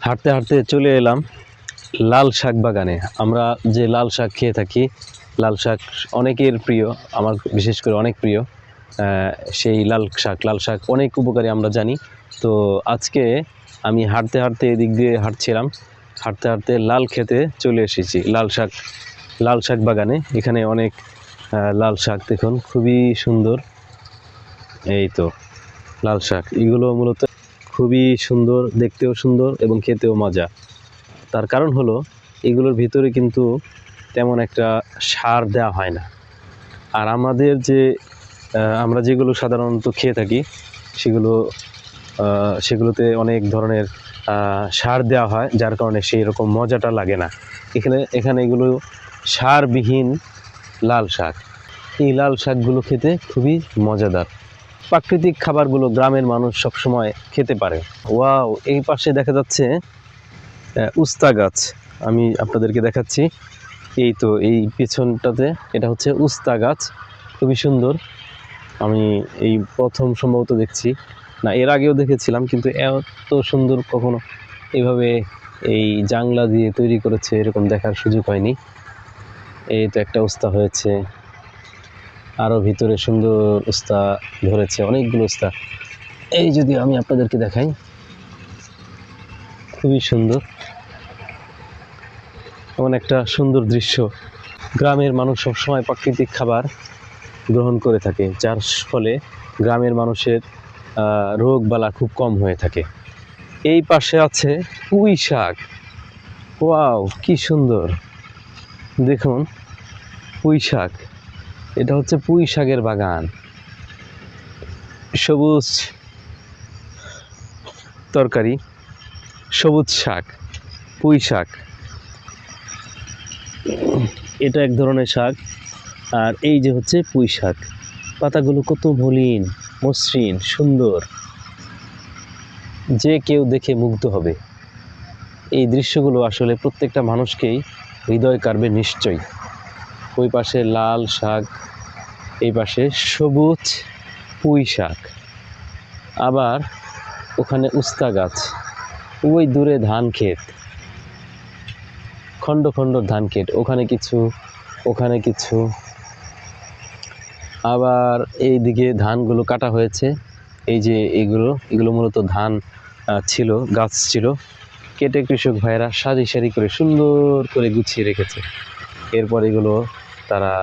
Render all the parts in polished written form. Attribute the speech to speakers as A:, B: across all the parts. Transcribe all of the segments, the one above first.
A: হাঁটতে হাঁটতে চলে এলাম লাল শাক বাগানে। আমরা যে লাল শাক খেয়ে থাকি, লাল শাক অনেকের প্রিয়, আমার বিশেষ করে অনেক প্রিয়। সেই লাল শাক অনেক উপকারী আমরা জানি। তো আজকে আমি হাঁটতে হাঁটতে এদিক দিয়ে হাঁটছিলাম, হাঁটতে হাঁটতে লাল খেতে চলে এসেছি। লাল শাক বাগানে। এখানে অনেক লাল শাক, দেখুন খুবই সুন্দর। এই তো লাল শাক, এগুলো মূলত খুবই সুন্দর, দেখতেও সুন্দর এবং খেতেও মজা। তার কারণ হলো এগুলোর ভিতরে কিন্তু তেমন একটা সার দেওয়া হয় না। আর আমাদের যে আমরা যেগুলো সাধারণত খেয়ে থাকি সেগুলোতে অনেক ধরনের সার দেওয়া হয়, যার কারণে সেই রকম মজাটা লাগে না। এখানে এগুলো সারবিহীন লাল শাক। এই লাল শাকগুলো খেতে খুবই মজাদার। প্রাকৃতিক খাবারগুলো গ্রামের মানুষ সবসময় খেতে পারে। ওয়াও, এই পাশে দেখা যাচ্ছে উস্তা গাছ। আমি আপনাদেরকে দেখাচ্ছি। এই তো এই পেছনটাতে এটা হচ্ছে উস্তা গাছ, খুবই সুন্দর। আমি এই প্রথম সম্ভবত দেখছি, না এর আগেও দেখেছিলাম, কিন্তু এত সুন্দর কখনো এইভাবে এই জাংলা দিয়ে তৈরি করেছে এরকম দেখার সুযোগ হয়নি। এই তো একটা উস্তা হয়েছে, আরও ভিতরে সুন্দর উস্তা ধরেছে, অনেকগুলো উস্তা। এই যদি আমি আপনাদেরকে দেখাই, খুবই সুন্দর, এমন একটা সুন্দর দৃশ্য। গ্রামের মানুষ সবসময় প্রাকৃতিক খাবার গ্রহণ করে থাকে, যার ফলে গ্রামের মানুষের রোগ বালা খুব কম হয়ে থাকে। এই পাশে আছে পুঁই শাক। ওয়াও, কি সুন্দর, দেখুন পুঁই শাক। এটা হচ্ছে পুঁই শাকের বাগান। সবুজ তরকারি, সবুজ শাক, পুঁই শাক, এটা এক ধরনের শাক। আর এই যে হচ্ছে পুঁই শাক, পাতাগুলো কত মলিন, মসৃণ, সুন্দর, যে কেউ দেখে মুগ্ধ হবে। এই দৃশ্যগুলো আসলে প্রত্যেকটা মানুষকেই হৃদয় কাড়বে নিশ্চয়ই। ওই পাশে লাল শাক, এই পাশে সবুজ পুঁই শাক, আবার ওখানে উস্তা গাছ, ওই দূরে ধান ক্ষেত, খণ্ড খণ্ড ধান ক্ষেত, ওখানে কিছু, ওখানে কিছু, আবার এই দিকে ধানগুলো কাটা হয়েছে। এই যে এগুলো মূলত ধান ছিল, গাছ ছিল, কেটে কৃষক ভাইয়েরা সারি সারি করে সুন্দর করে গুছিয়ে রেখেছে। এরপর এগুলো তারা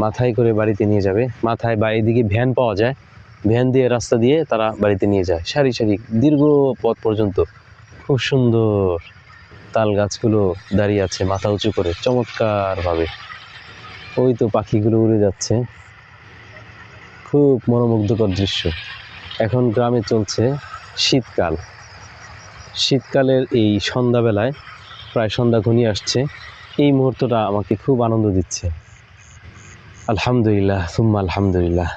A: মাথায় করে বাড়িতে নিয়ে যাবে। মাথায় বা এদিকে ভ্যান পাওয়া যায়, ভ্যান দিয়ে রাস্তা দিয়ে তারা বাড়িতে নিয়ে যায়, সারি সারি দীর্ঘ পথ পর্যন্ত। খুব সুন্দর তাল গাছগুলো দাঁড়িয়ে আছে মাথা উঁচু করে চমৎকারভাবে। ওই তো পাখিগুলো উড়ে যাচ্ছে, খুব মনোমুগ্ধকর দৃশ্য। এখন গ্রামে চলছে শীতকাল। শীতকালের এই সন্ধ্যাবেলায়, প্রায় সন্ধ্যা ঘনিয়ে আসছে, এই মুহূর্তটা আমাকে খুব আনন্দ দিচ্ছে। আলহামদুলিল্লাহ, সুম্মা আলহামদুলিল্লাহ।